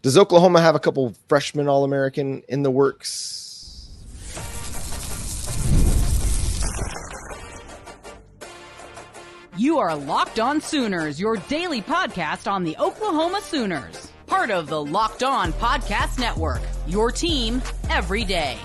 Does Oklahoma have a couple freshman All-American in the works? You are Locked On Sooners, your daily podcast on the Oklahoma Sooners. Part of the Locked On Podcast Network, your team every day.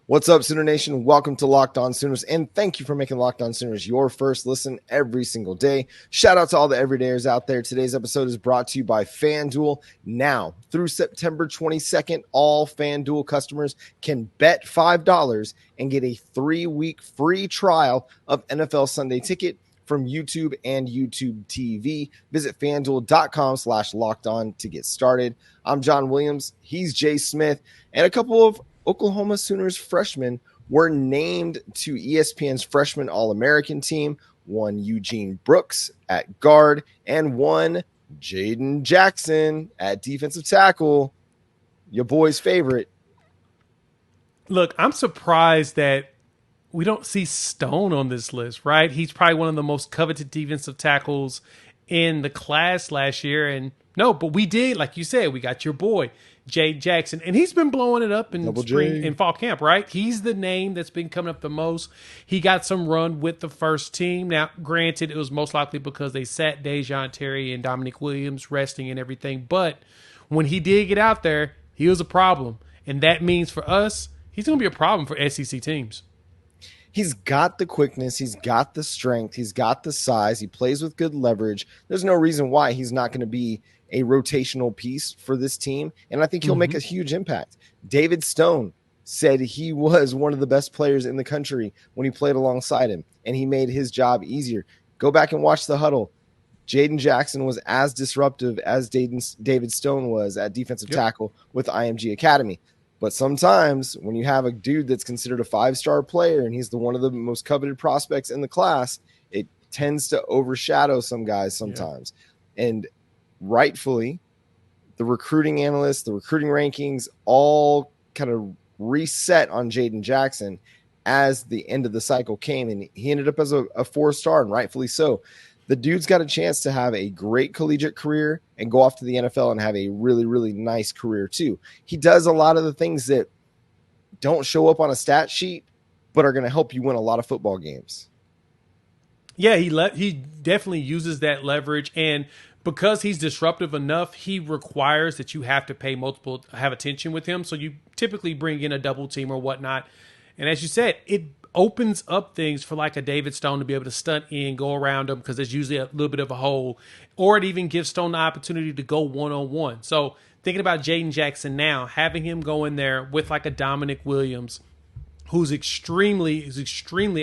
What's up, Sooner Nation? Welcome to Locked On Sooners, and thank you for making Locked On Sooners your first listen every single day. Shout out to all the everydayers out there. Today's episode is brought to you by FanDuel. Now, through September 22nd, all FanDuel customers can bet $5 and get a 3-week free trial of NFL Sunday Ticket from YouTube and YouTube TV. Visit FanDuel.com/LockedOn to get started. I'm John Williams. He's Jay Smith, and a couple of Oklahoma Sooners freshmen were named to ESPN's Freshman All-American team. One Eugene Brooks at guard and one Jayden Jackson at defensive tackle. Your boy's favorite. Look, I'm surprised that we don't see Stone on this list, right? He's probably one of the most coveted defensive tackles in the class last year. And no, but we did, like you said, we got your boy, Jayden Jackson, and he's been blowing it up in spring and fall camp, right? He's the name that's been coming up the most. He got some run with the first team. Now, granted, it was most likely because they sat Dejon Terry and Dominic Williams resting and everything, but when he did get out there, he was a problem, and that means for us, he's going to be a problem for SEC teams. He's got the quickness, he's got the strength, he's got the size, he plays with good leverage. There's no reason why he's not going to be a rotational piece for this team, and I think he'll make a huge impact. David Stone said he was one of the best players in the country when he played alongside him, and he made his job easier. Go back and watch the huddle. Jayden Jackson was as disruptive as David Stone was at defensive tackle with IMG Academy. But sometimes when you have a dude that's considered a 5-star player and he's one of the most coveted prospects in the class, it tends to overshadow some guys sometimes. Yeah. And rightfully, the recruiting analysts, the recruiting rankings all kind of reset on Jayden Jackson as the end of the cycle came, and he ended up as a 4-star, and rightfully so. The dude's got a chance to have a great collegiate career and go off to the NFL and have a really, really nice career too. He does a lot of the things that don't show up on a stat sheet, but are going to help you win a lot of football games. Yeah, he definitely uses that leverage, and because he's disruptive enough, he requires that you have to have attention with him. So you typically bring in a double team or whatnot. And as you said, it opens up things for like a David Stone to be able to stunt in, go around him, because there's usually a little bit of a hole, or it even gives Stone the opportunity to go one-on-one. So thinking about Jayden Jackson now, having him go in there with like a Dominic Williams, who's extremely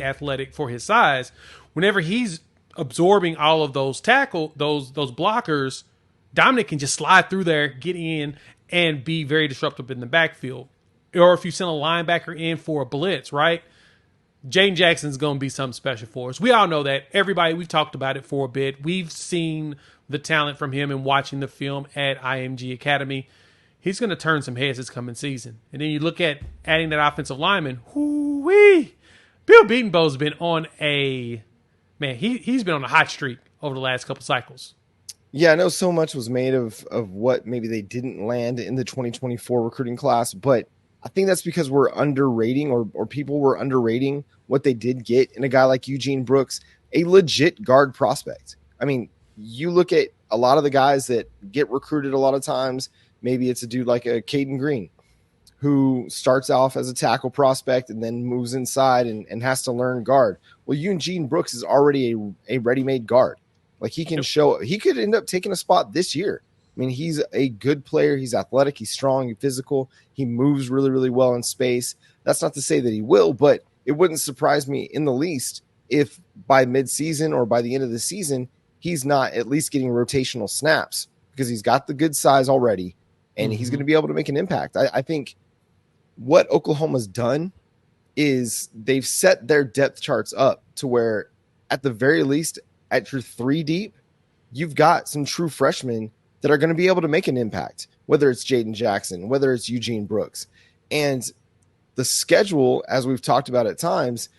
athletic for his size, whenever he's absorbing all of those those blockers, Dominic can just slide through there, get in, and be very disruptive in the backfield. Or if you send a linebacker in for a blitz, right? Jayden Jackson's going to be something special for us. We all know that. Everybody, we've talked about it for a bit. We've seen the talent from him and watching the film at IMG Academy. He's going to turn some heads this coming season. And then you look at adding that offensive lineman. Whoo-wee! Bill Beatonbow's been on he's been on a hot streak over the last couple cycles. Yeah, I know so much was made of what maybe they didn't land in the 2024 recruiting class, but I think that's because we're underrating or people were underrating what they did get in a guy like Eugene Brooks, a legit guard prospect. I mean, you look at a lot of the guys that get recruited a lot of times, maybe it's a dude like a Caden Green who starts off as a tackle prospect and then moves inside and has to learn guard. Well, Eugene Brooks is already a ready-made guard. Like he can he could end up taking a spot this year. I mean, he's a good player. He's athletic. He's strong. He's physical. He moves really, really well in space. That's not to say that he will, but it wouldn't surprise me in the least if by midseason or by the end of the season, he's not at least getting rotational snaps because he's got the good size already, and he's going to be able to make an impact. I think what Oklahoma's done is they've set their depth charts up to where at the very least at your 3 deep, you've got some true freshmen that are going to be able to make an impact, whether it's Jayden Jackson, whether it's Eugene Brooks. And the schedule, as we've talked about at times,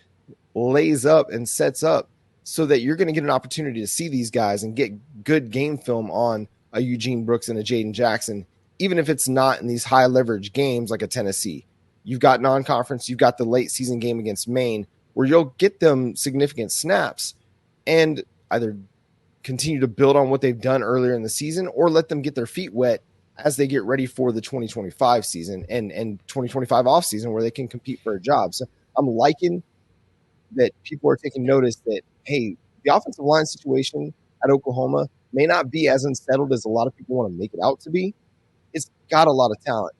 lays up and sets up so that you're going to get an opportunity to see these guys and get good game film on a Eugene Brooks and a Jayden Jackson, even if it's not in these high leverage games like a Tennessee. You've got non-conference, you've got the late season game against Maine where you'll get them significant snaps and either continue to build on what they've done earlier in the season or let them get their feet wet as they get ready for the 2025 season and 2025 off season where they can compete for a job. So I'm liking that people are taking notice that, hey, the offensive line situation at Oklahoma may not be as unsettled as a lot of people want to make it out to be. It's got a lot of talent.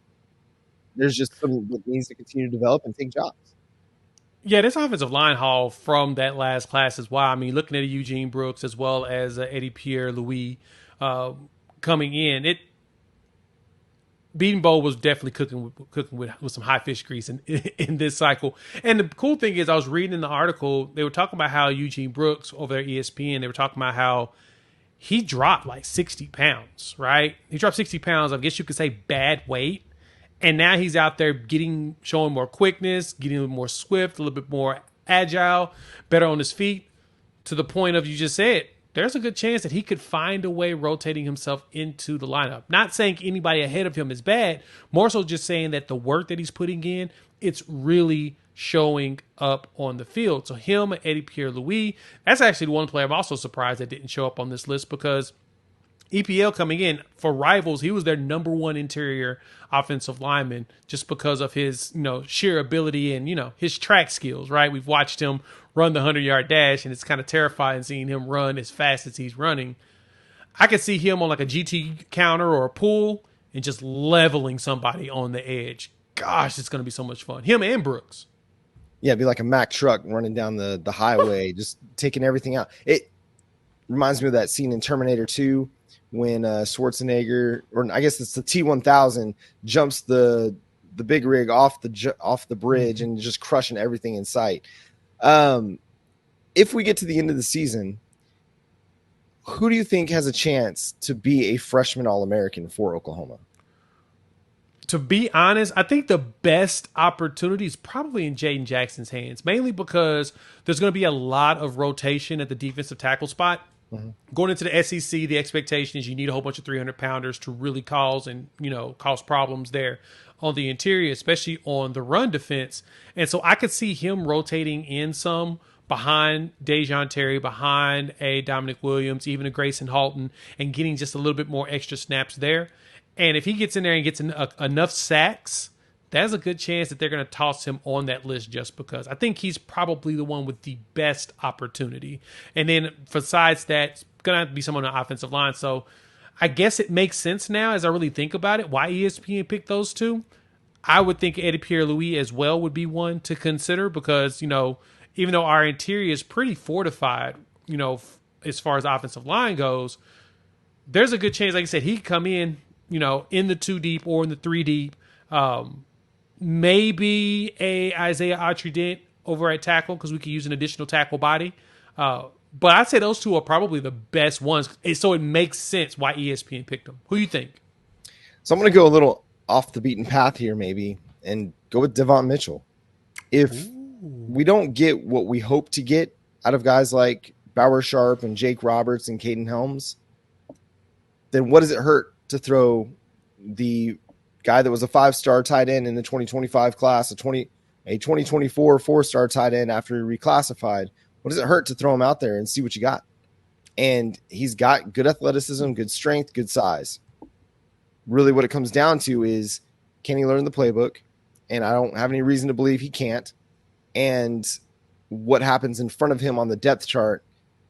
There's just some that needs to continue to develop and take jobs. Yeah, this offensive line haul from that last class is why. I mean, looking at Eugene Brooks as well as Eddie Pierre-Louis coming in, Beaton Bowl was definitely cooking with some high fish grease in this cycle. And the cool thing is, I was reading in the article, they were talking about how Eugene Brooks over there at ESPN, they were talking about how he dropped like 60 pounds, right? He dropped 60 pounds, I guess you could say bad weight. And now he's out there showing more quickness, getting a little more swift, a little bit more agile, better on his feet, to the point of, you just said, there's a good chance that he could find a way rotating himself into the lineup. Not saying anybody ahead of him is bad, more so just saying that the work that he's putting in, it's really showing up on the field. So him, Eddie Pierre-Louis, that's actually the one player I'm also surprised that didn't show up on this list, because EPL coming in for rivals, he was their number one interior offensive lineman just because of his, sheer ability and, his track skills, right? We've watched him run the 100-yard dash, and it's kind of terrifying seeing him run as fast as he's running. I could see him on like a GT counter or a pull and just leveling somebody on the edge. Gosh, it's going to be so much fun. Him and Brooks. Yeah, it'd be like a Mack truck running down the highway, just taking everything out. It reminds me of that scene in Terminator 2 when Schwarzenegger, or I guess it's the T-1000, jumps the big rig off the bridge and just crushing everything in sight. If we get to the end of the season, who do you think has a chance to be a freshman All-American for Oklahoma? To be honest, I think the best opportunity is probably in Jayden Jackson's hands, mainly because there's going to be a lot of rotation at the defensive tackle spot. Mm-hmm. Going into the SEC, the expectation is you need a whole bunch of 300-pounders to really cause problems there on the interior, especially on the run defense. And so I could see him rotating in some behind Dejon Terry, behind a Dominic Williams, even a Grayson Halton, and getting just a little bit more extra snaps there. And if he gets in there and gets enough sacks, there's a good chance that they're going to toss him on that list just because. I think he's probably the one with the best opportunity. And then besides that, it's going to have to be someone on the offensive line. So I guess it makes sense now as I really think about it, why ESPN picked those two. I would think Eddie Pierre-Louis as well would be one to consider because, even though our interior is pretty fortified, as far as the offensive line goes, there's a good chance, like I said, he could come in, in the 2 deep or in the 3 deep. Maybe a Isaiah Autry-Dent over at tackle because we could use an additional tackle body. But I'd say those two are probably the best ones. So it makes sense why ESPN picked them. Who do you think? So I'm going to go a little off the beaten path here maybe and go with Devon Mitchell. If we don't get what we hope to get out of guys like Bauer Sharp and Jake Roberts and Caden Helms, then what does it hurt to throw the guy that was a 5-star tight end in the 2025 class, a 2024 4-star tight end after he reclassified? What does it hurt to throw him out there and see what you got? And he's got good athleticism, good strength, good size. Really what it comes down to is, can he learn the playbook? And I don't have any reason to believe he can't. And what happens in front of him on the depth chart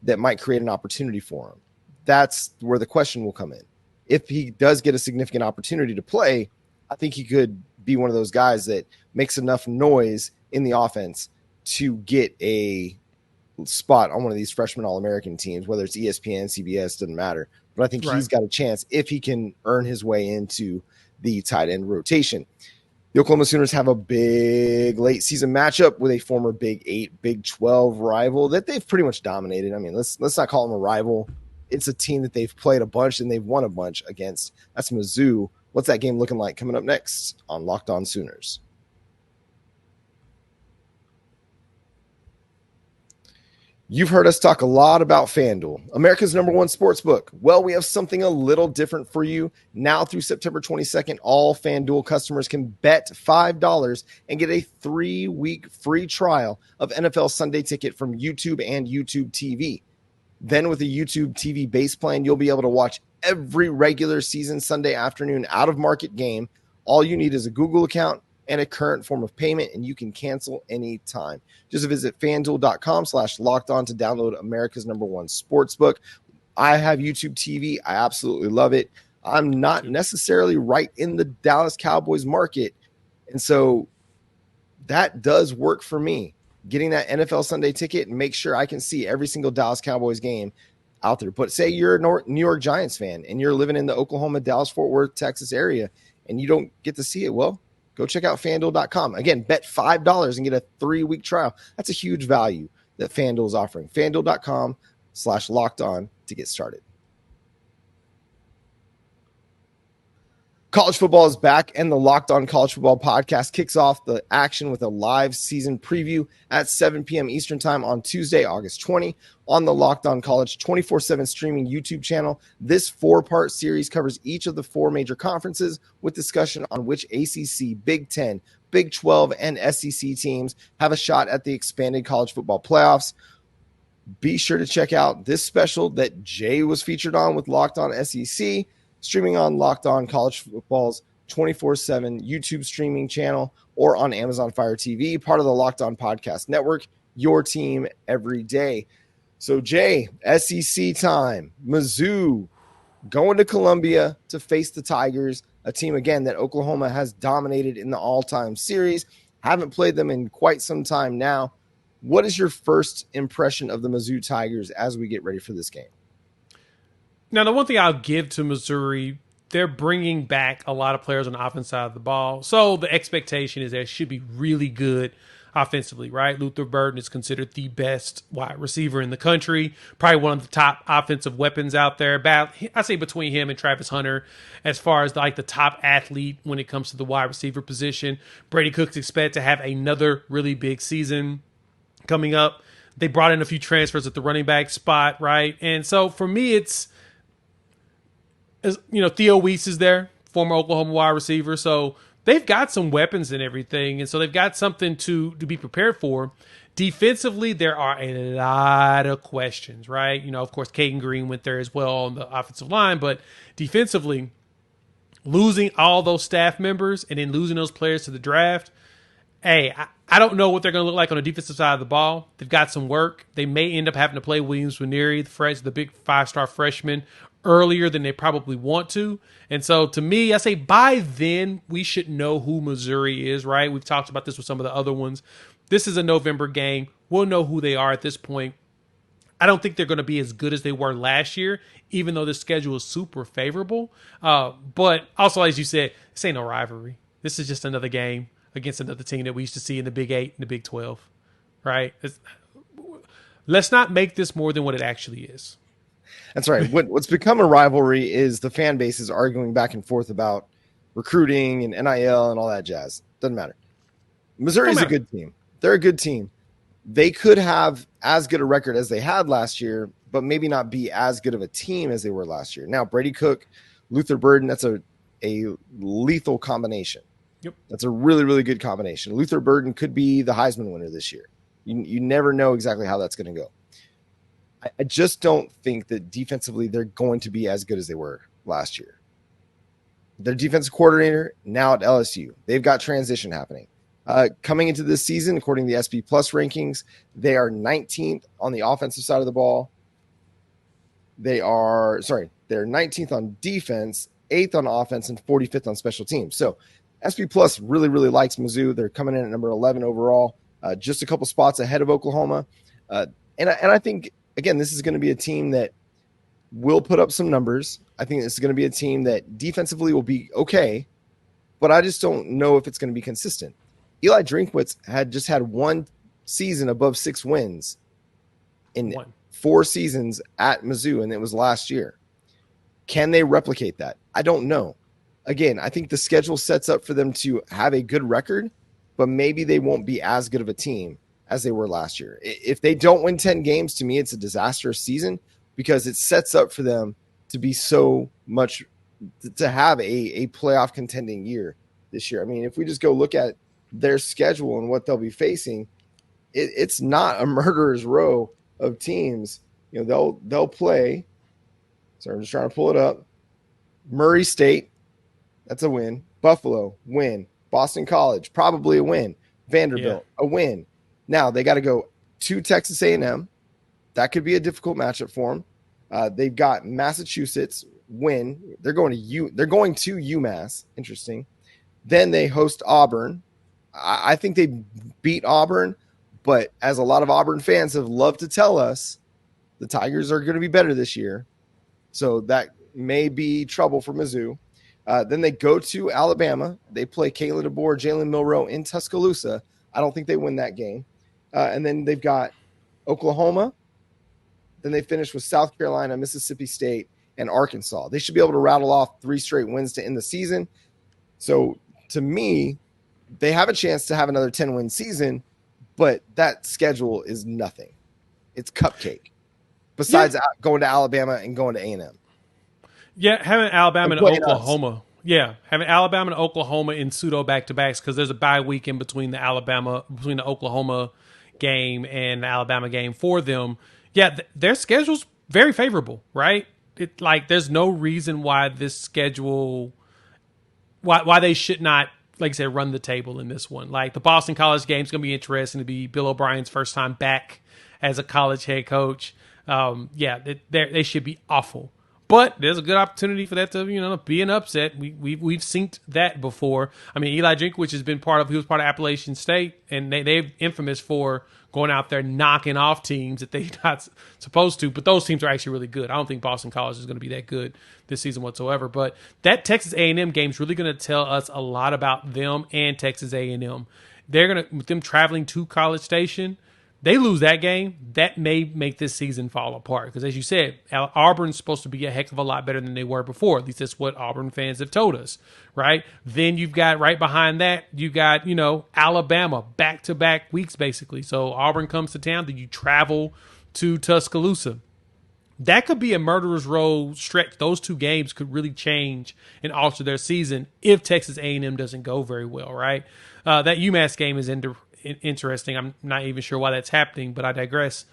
that might create an opportunity for him? That's where the question will come in. If he does get a significant opportunity to play, I think he could be one of those guys that makes enough noise in the offense to get a spot on one of these freshman All-American teams, whether it's ESPN, CBS, doesn't matter. But I think he's got a chance if he can earn his way into the tight end rotation. The Oklahoma Sooners have a big late season matchup with a former Big 8, Big 12 rival that they've pretty much dominated. I mean, let's not call them a rival. It's a team that they've played a bunch and they've won a bunch against. That's Mizzou. What's that game looking like coming up next on Locked On Sooners? You've heard us talk a lot about FanDuel, America's #1 sports book. Well, we have something a little different for you. Now through September 22nd, all FanDuel customers can bet $5 and get a 3-week free trial of NFL Sunday Ticket from YouTube and YouTube TV. Then with a YouTube TV base plan, you'll be able to watch every regular season Sunday afternoon out-of-market game. All you need is a Google account and a current form of payment, and you can cancel anytime. Just visit fanduel.com/lockedon to download America's #1 sportsbook. I have YouTube TV. I absolutely love it. I'm not necessarily right in the Dallas Cowboys market, and so that does work for me. Getting that NFL Sunday Ticket and make sure I can see every single Dallas Cowboys game out there. But say you're a New York Giants fan and you're living in the Oklahoma, Dallas, Fort Worth, Texas area, and you don't get to see it. Well, go check out FanDuel.com. Again, bet $5 and get a 3-week trial. That's a huge value that FanDuel is offering. FanDuel.com/lockedon to get started. College football is back, and the Locked On College Football podcast kicks off the action with a live season preview at 7 p.m. Eastern Time on Tuesday, August 20, on the Locked On College 24/7 streaming YouTube channel. This 4-part series covers each of the 4 major conferences with discussion on which ACC, Big 10, Big 12, and SEC teams have a shot at the expanded college football playoffs. Be sure to check out this special that Jay was featured on with Locked On SEC, streaming on Locked On College Football's 24/7 YouTube streaming channel or on Amazon Fire TV, part of the Locked On Podcast Network, your team every day. So, Jay, SEC time. Mizzou going to Columbia to face the Tigers, a team, again, that Oklahoma has dominated in the all-time series. Haven't played them in quite some time now. What is your first impression of the Mizzou Tigers as we get ready for this game? Now, the one thing I'll give to Missouri, they're bringing back a lot of players on the offense side of the ball. So the expectation is that it should be really good offensively, right? Luther Burden is considered the best wide receiver in the country, probably one of the top offensive weapons out there. I say between him and Travis Hunter, as far as like the top athlete when it comes to the wide receiver position. Brady Cook's expected to have another really big season coming up. They brought in a few transfers at the running back spot, right? And so for me, it's, Theo Weiss is there, former Oklahoma wide receiver. So they've got some weapons and everything. And so they've got something to be prepared for. Defensively, there are a lot of questions, right? Of course, Caden Green went there as well on the offensive line. But defensively, losing all those staff members and then losing those players to the draft, hey, I don't know what they're going to look like on the defensive side of the ball. They've got some work. They may end up having to play Williams Nwaneri, the big 5-star freshman, earlier than they probably want to. And so to me, I say by then we should know who Missouri is, right? We've talked about this with some of the other ones. This is a November game. We'll know who they are at this point. I don't think they're going to be as good as they were last year, even though the schedule is super favorable. But also, as you said, this ain't no rivalry. This is just another game against another team that we used to see in the Big 8 and the Big 12, right? Let's not make this more than what it actually is. That's right. What's become a rivalry is the fan bases arguing back and forth about recruiting and NIL and all that jazz. Doesn't matter. Missouri's a good team. They're a good team. They could have as good a record as they had last year, but maybe not be as good of a team as they were last year. Now, Brady Cook, Luther Burden, that's a lethal combination. Yep. That's a really, really good combination. Luther Burden could be the Heisman winner this year. You never know exactly how that's going to go. I just don't think that defensively they're going to be as good as they were last year. Their defensive coordinator now at LSU. They've got transition happening. Coming into this season, according to the SP Plus rankings, they are 19th on the offensive side of the ball. They're 19th on defense, 8th on offense, and 45th on special teams. So SP Plus really, really likes Mizzou. They're coming in at number 11 overall, just a couple spots ahead of Oklahoma. And I think, again, this is going to be a team that will put up some numbers. I think this is going to be a team that defensively will be okay, but I just don't know if it's going to be consistent. Eli Drinkwitz had just had one season above 6 wins in 4 seasons at Mizzou, and it was last year. Can they replicate that? I don't know. Again, I think the schedule sets up for them to have a good record, but maybe they won't be as good of a team as they were last year. If they don't win 10 games, to me, it's a disastrous season because it sets up for them to be so much to have a playoff contending year this year. I mean, if we just go look at their schedule and what they'll be facing, it's not a murderer's row of teams. You know, they'll play. So I'm just trying to pull it up. Murray State, that's a win. Buffalo, win. Boston College, probably a win. Vanderbilt, a win. Now they got to go to Texas A&M. That could be a difficult matchup for them. They've got Massachusetts, win. They're going to UMass. Interesting. Then they host Auburn. I think they beat Auburn, but as a lot of Auburn fans have loved to tell us, the Tigers are going to be better this year. So that may be trouble for Mizzou. Then they go to Alabama. They play Kayla DeBoer, Jalen Milroe in Tuscaloosa. I don't think they win that game. And then they've got Oklahoma. Then they finish with South Carolina, Mississippi State, and Arkansas. They should be able to rattle off 3 straight wins to end the season. So to me, they have a chance to have another 10-win season, but that schedule is nothing. It's cupcake. Besides going to Alabama and going to A&M. Yeah, having Alabama and Oklahoma. Yeah, having Alabama and Oklahoma in pseudo back-to-backs because there's a bye week in between the Oklahoma game and the Alabama game for them. Yeah, their schedule's very favorable, right? There's no reason why this schedule, why they should not, like I said, run the table in this one. Like the Boston College game is going to be interesting to be Bill O'Brien's first time back as a college head coach. They should be awful. But there's a good opportunity for that to, be an upset. We've seen that before. I mean, Eli Drinkwitz has been he was part of Appalachian State, and they're infamous for going out there knocking off teams that they're not supposed to. But those teams are actually really good. I don't think Boston College is going to be that good this season whatsoever. But that Texas A&M game is really going to tell us a lot about them and Texas A&M. With them traveling to College Station, they lose that game, that may make this season fall apart. Because as you said, Auburn's supposed to be a heck of a lot better than they were before. At least that's what Auburn fans have told us, right? Then you've got right behind that, you got, Alabama, back-to-back weeks basically. So Auburn comes to town, then you travel to Tuscaloosa. That could be a murderer's row stretch. Those 2 games could really change and alter their season if Texas A&M doesn't go very well, right? That UMass game is interesting. I'm not even sure why that's happening, but I digress.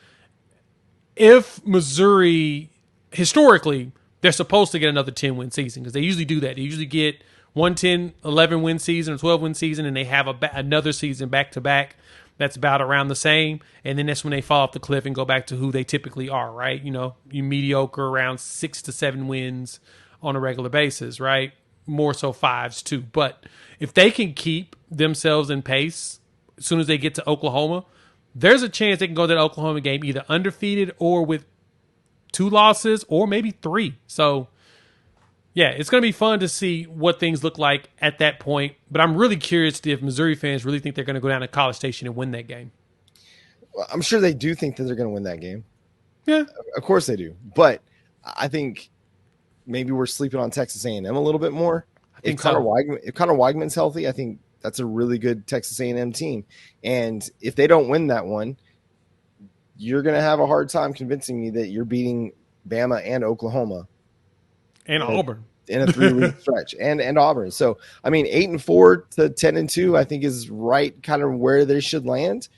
If Missouri, historically, they're supposed to get another 10-win season because they usually do that. They usually get 1 10, 11-win season, a 12-win season, and they have another season back-to-back that's about around the same, and then that's when they fall off the cliff and go back to who they typically are, right? You mediocre around 6 to 7 wins on a regular basis, right? More so 5s too. But if they can keep themselves in pace as soon as they get to Oklahoma, there's a chance they can go to that Oklahoma game either undefeated or with 2 losses or maybe 3. So, yeah, it's going to be fun to see what things look like at that point. But I'm really curious if Missouri fans really think they're going to go down to College Station and win that game. Well, I'm sure they do think that they're going to win that game. Yeah. Of course they do. But I think maybe we're sleeping on Texas A&M a little bit more. If Connor Weigman's healthy, I think that's a really good Texas A&M team. And if they don't win that one, you're going to have a hard time convincing me that you're beating Bama and Oklahoma. And Auburn. In a 3-week stretch. And Auburn. So, I mean, 8-4 to 10-2, I think is right kind of where they should land.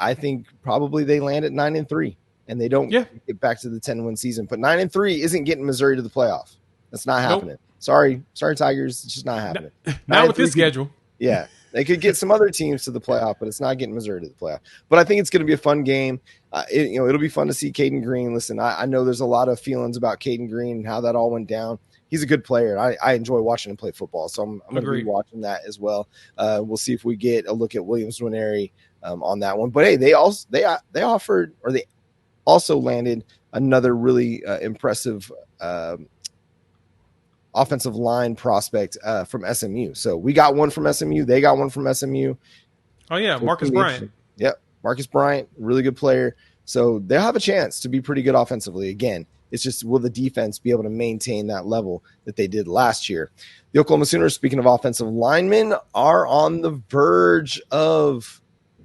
I think probably they land at 9-3 and they don't get back to the 10-win season. But 9-3 isn't getting Missouri to the playoff. That's not happening. Nope. Sorry, Tigers. It's just not happening. Not with this schedule. Yeah. They could get some other teams to the playoff, but it's not getting Missouri to the playoff. But I think it's going to be a fun game. It'll be fun to see Caden Green. Listen, I know there's a lot of feelings about Caden Green and how that all went down. He's a good player. I enjoy watching him play football, so I'm going to be watching that as well. We'll see if we get a look at Williams Nwaneri on that one. But hey, they offered, or they also landed another really impressive offensive line prospect from SMU. So we got one from SMU. They got one from SMU. Oh, yeah, Marcus Bryant. Yep, Marcus Bryant, really good player. So they'll have a chance to be pretty good offensively. Again, it's just will the defense be able to maintain that level that they did last year? The Oklahoma Sooners, speaking of offensive linemen, are on the verge of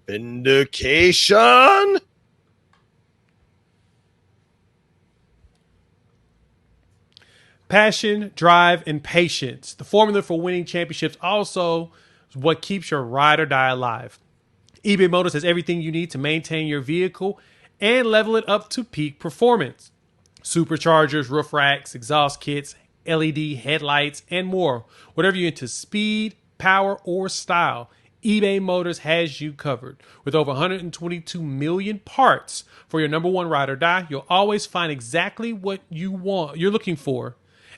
Vindication. Passion, drive, and patience. The formula for winning championships also is what keeps your ride or die alive. eBay Motors has everything you need to maintain your vehicle and level it up to peak performance. Superchargers, roof racks, exhaust kits, LED headlights, and more. Whatever you're into, speed, power, or style, eBay Motors has you covered. With over 122 million parts for your number one ride or die, you'll always find exactly what you're looking for.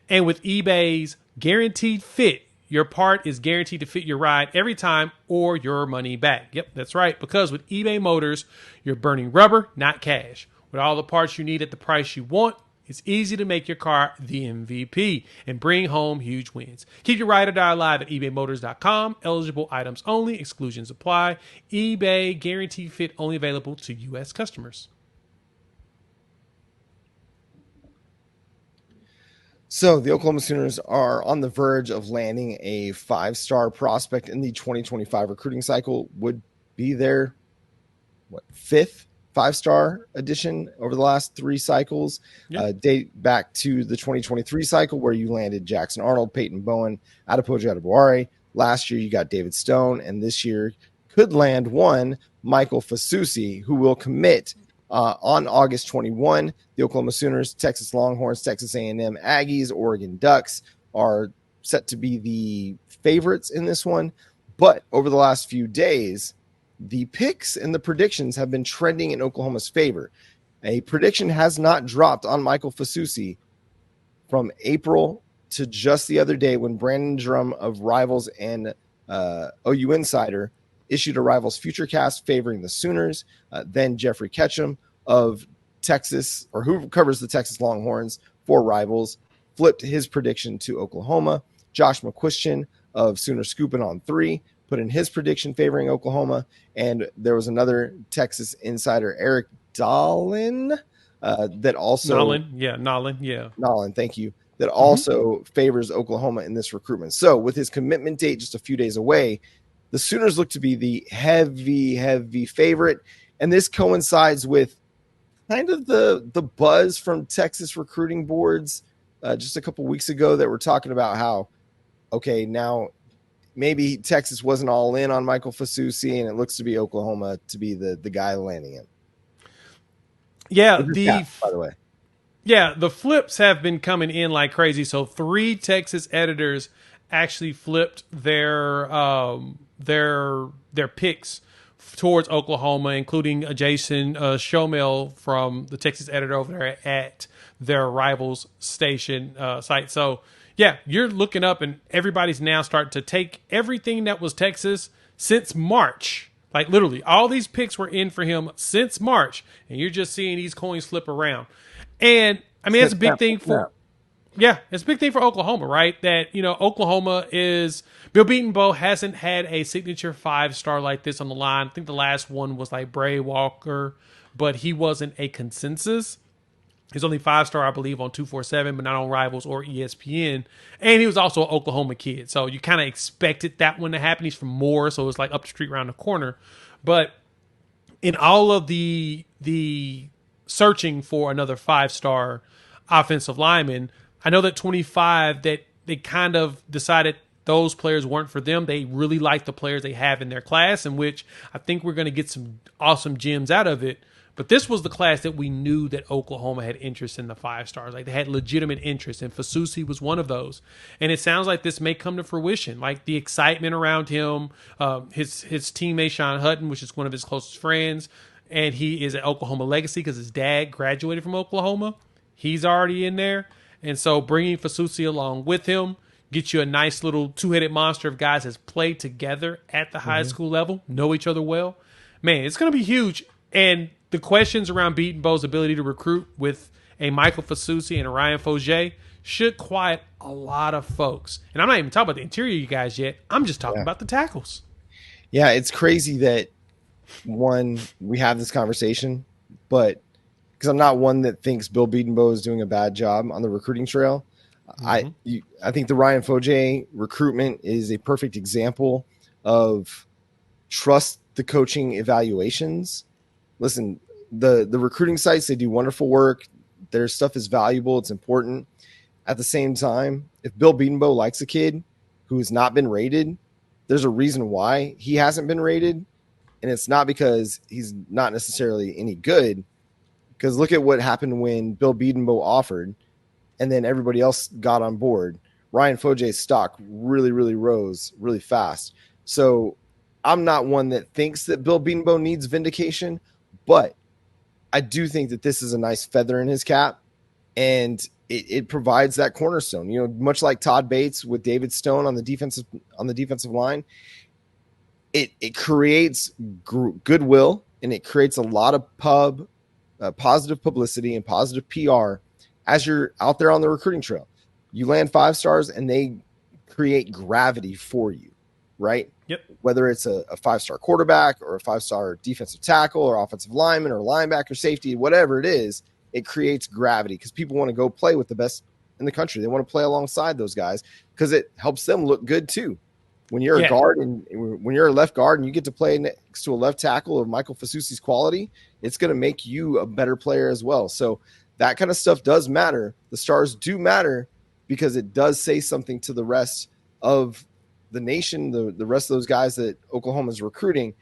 And with eBay's guaranteed fit, your part is guaranteed to fit your ride every time or your money back. Yep, that's right. Because with eBay Motors, you're burning rubber, not cash. With all the parts you need at the price you want, it's easy to make your car the MVP and bring home huge wins. Keep your ride or die alive at ebaymotors.com. Eligible items only. Exclusions apply. eBay guaranteed fit only available to U.S. customers. So the Oklahoma Sooners are on the verge of landing a 5-star prospect in the 2025 recruiting cycle. Would be their fifth 5-star addition over the last 3 cycles. Yep. Date back to the 2023 cycle where you landed Jackson Arnold, Peyton Bowen, Adepoju Adebawore. Last year you got David Stone, and this year could land one Michael Fasusi, who will commit on August 21. The Oklahoma Sooners, Texas Longhorns, Texas A&M Aggies, Oregon Ducks are set to be the favorites in this one. But over the last few days, the picks and the predictions have been trending in Oklahoma's favor. A prediction has not dropped on Michael Fasusi from April to just the other day when Brandon Drum of Rivals and OU Insider issued a Rivals Futurecast favoring the Sooners. Then Jeffrey Ketchum of Texas, or who covers the Texas Longhorns for Rivals, flipped his prediction to Oklahoma. Josh McCuistion of Sooner Scoopin' on 3 put in his prediction favoring Oklahoma. And there was another Texas insider, Eric Dahlin, that also... Nolan, thank you. That also favors Oklahoma in this recruitment. So with his commitment date just a few days away, the Sooners look to be the heavy favorite. And this coincides with kind of the buzz from Texas recruiting boards just a couple weeks ago that were talking about how, okay, now maybe Texas wasn't all in on Michael Fasusi, and it looks to be Oklahoma to be the guy landing him. Yeah, by the way. Yeah, the flips have been coming in like crazy. So 3 Texas editors actually flipped their picks towards Oklahoma, including Jason Shomel from the Texas editor over there at their Rivals station site. So yeah, you're looking up, and everybody's now starting to take everything that was Texas since March. Like literally, all these picks were in for him since March, and you're just seeing these coins flip around. And I mean, it's a big thing for, it's a big thing for Oklahoma, right? That, you know, Oklahoma is, Bill Beatonbow hasn't had a signature 5-star like this on the line. I think the last one was like Bray Walker, but he wasn't a consensus. He's only 5-star, I believe, on 247, but not on Rivals or ESPN. And he was also an Oklahoma kid. So you kind of expected that one to happen. He's from Moore, so it's like up the street around the corner. But in all of the searching for another 5-star offensive lineman, I know that 25, that they kind of decided those players weren't for them. They really like the players they have in their class, in which I think we're going to get some awesome gems out of it. But this was the class that we knew that Oklahoma had interest in the 5-stars. Like, they had legitimate interest, and Fasusi was one of those. And it sounds like this may come to fruition. Like, the excitement around him, his teammate Sean Hutton, which is one of his closest friends, and he is an Oklahoma legacy because his dad graduated from Oklahoma. He's already in there. And so bringing Fasusi along with him gets you a nice little 2-headed monster of guys that's played together at the high school level, know each other well. Man, it's going to be huge. And the questions around Beatonbow's ability to recruit with a Michael Fasusi and a Ryan Fogier should quiet a lot of folks. And I'm not even talking about the interior you guys yet. I'm just talking about the tackles. Yeah, it's crazy that, one, we have this conversation, but because I'm not one that thinks Bill Beatonbow is doing a bad job on the recruiting trail. I think the Ryan Fogier recruitment is a perfect example of trust the coaching evaluations. Listen, the recruiting sites, they do wonderful work. Their stuff is valuable. It's important. At the same time, if Bill Bedenbaugh likes a kid who has not been rated, there's a reason why he hasn't been rated. And it's not because he's not necessarily any good. Because look at what happened when Bill Bedenbaugh offered and then everybody else got on board. Ryan Foje's stock really, really rose really fast. So I'm not one that thinks that Bill Bedenbaugh needs vindication, but I do think that this is a nice feather in his cap, and it provides that cornerstone. You know, much like Todd Bates with David Stone on the defensive line, it creates goodwill, and it creates a lot of positive publicity and positive PR as you're out there on the recruiting trail. You land 5 stars, and they create gravity for you, right? Yep. Whether it's a 5-star quarterback or a 5-star defensive tackle or offensive lineman or linebacker, safety, whatever it is, it creates gravity because people want to go play with the best in the country. They want to play alongside those guys because it helps them look good too. When you're a guard and when you're a left guard and you get to play next to a left tackle of Michael Fasusi's quality, it's going to make you a better player as well. So that kind of stuff does matter. The stars do matter because it does say something to the rest of the nation, the rest of those guys that Oklahoma is recruiting.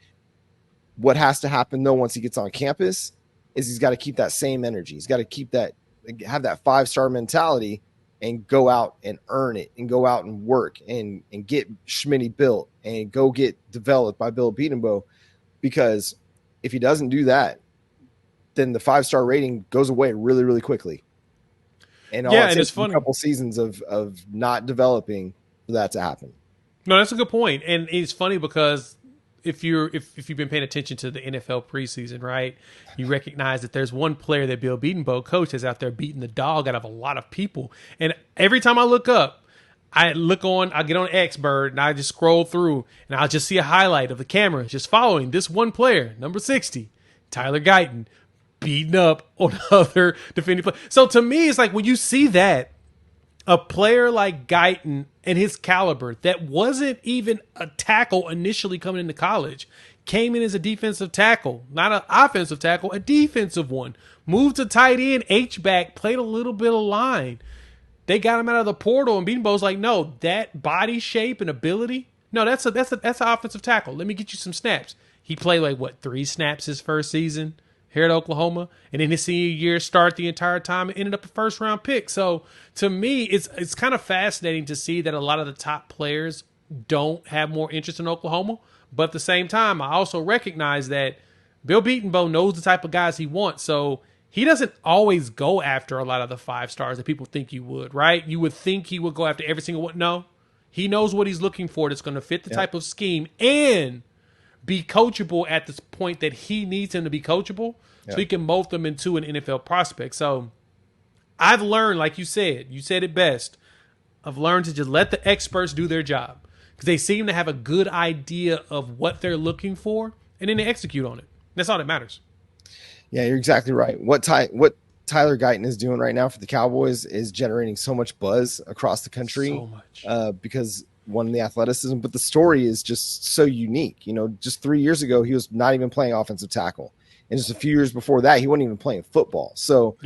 What has to happen though once he gets on campus is he's got to keep that same energy. He's got to have that 5-star mentality and go out and earn it and go out and work and get Schmitty built and go get developed by Bill Bedenbaugh. Because if he doesn't do that, then the 5-star rating goes away really, really quickly. And it's funny. A couple seasons of not developing for that to happen. No, that's a good point. And it's funny because if you've been paying attention to the NFL preseason, right, you recognize that there's one player that Bill Bedenbaugh coach is out there beating the dog out of a lot of people. And every time I look up, I get on Xbird and I just scroll through and I'll just see a highlight of the camera just following this one player, number 60, Tyler Guyton, beating up on other defending players. So to me, it's like when you see that, a player like Guyton and his caliber that wasn't even a tackle initially coming into college, came in as a defensive tackle, not an offensive tackle, a defensive one, moved to tight end, H-back, played a little bit of line. They got him out of the portal, and Bedenbaugh's like, no, that body shape and ability, no, that's an offensive tackle. Let me get you some snaps. He played 3 snaps his first season here at Oklahoma, and in his senior year, start the entire time and ended up a first-round pick. So to me, it's kind of fascinating to see that a lot of the top players don't have more interest in Oklahoma. But at the same time, I also recognize that Bill Bedenbaugh knows the type of guys he wants. So he doesn't always go after a lot of the 5 stars that people think he would, right? You would think he would go after every single one. No, he knows what he's looking for that's going to fit the type of scheme and be coachable at this point that he needs him to be coachable so he can mold them into an NFL prospect. So I've learned, like you said it best, I've learned to just let the experts do their job because they seem to have a good idea of what they're looking for and then they execute on it. That's all that matters. Yeah, you're exactly right. What Tyler Guyton is doing right now for the Cowboys is generating so much buzz across the country. So much. Because one, the athleticism, but the story is just so unique. You know, just 3 years ago, he was not even playing offensive tackle. And just a few years before that, he wasn't even playing football. So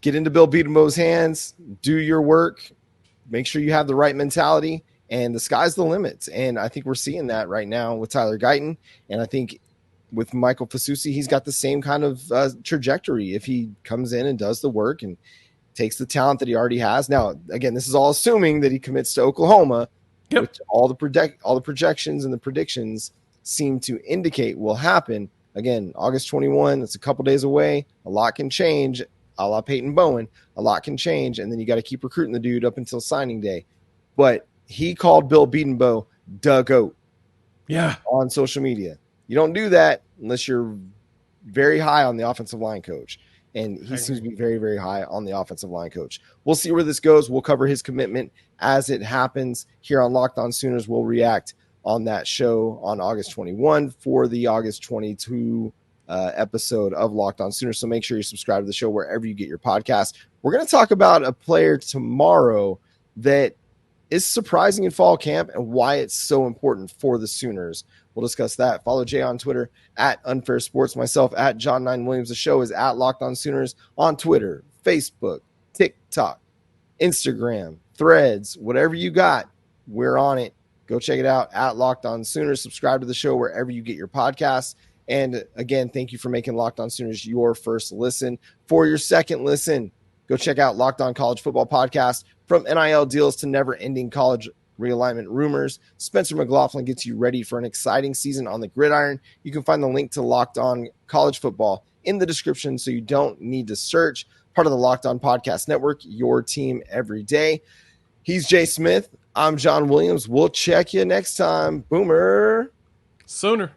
get into Bill Bedenbaugh's hands, do your work, make sure you have the right mentality, and the sky's the limit. And I think we're seeing that right now with Tyler Guyton. And I think with Michael Fasusi, he's got the same kind of trajectory if he comes in and does the work and takes the talent that he already has. Now, again, this is all assuming that he commits to Oklahoma, which all the projections and the predictions seem to indicate will happen. Again, August 21, that's a couple days away. A lot can change, a la Peyton Bowen. A lot can change, and then you got to keep recruiting the dude up until signing day. But he called Bill Bedenbaugh the GOAT on social media. You don't do that unless you're very high on the offensive line coach. And he seems to be very, very high on the offensive line coach. We'll see where this goes. We'll cover his commitment as it happens here on Locked On Sooners. We'll react on that show on August 21 for the August 22 episode of Locked On Sooners. So make sure you subscribe to the show wherever you get your podcast. We're going to talk about a player tomorrow that is surprising in fall camp and why it's so important for the Sooners. We'll discuss that. Follow Jay on Twitter at Unfair Sports, myself at John 9 Williams. The show is at Locked On Sooners on Twitter, Facebook, TikTok, Instagram, Threads, whatever you got, we're on it. Go check it out at Locked On Sooners. Subscribe to the show wherever you get your podcasts. And again, thank you for making Locked On Sooners your first listen. For your second listen, go check out Locked On College Football Podcast. From NIL deals to never-ending college realignment rumors, Spencer McLaughlin gets you ready for an exciting season on the gridiron. You can find the link to Locked On College Football in the description, so you don't need to search. Part of the Locked On Podcast Network, your team every day. He's Jay Smith. I'm John Williams. We'll check you next time. Boomer. Sooner.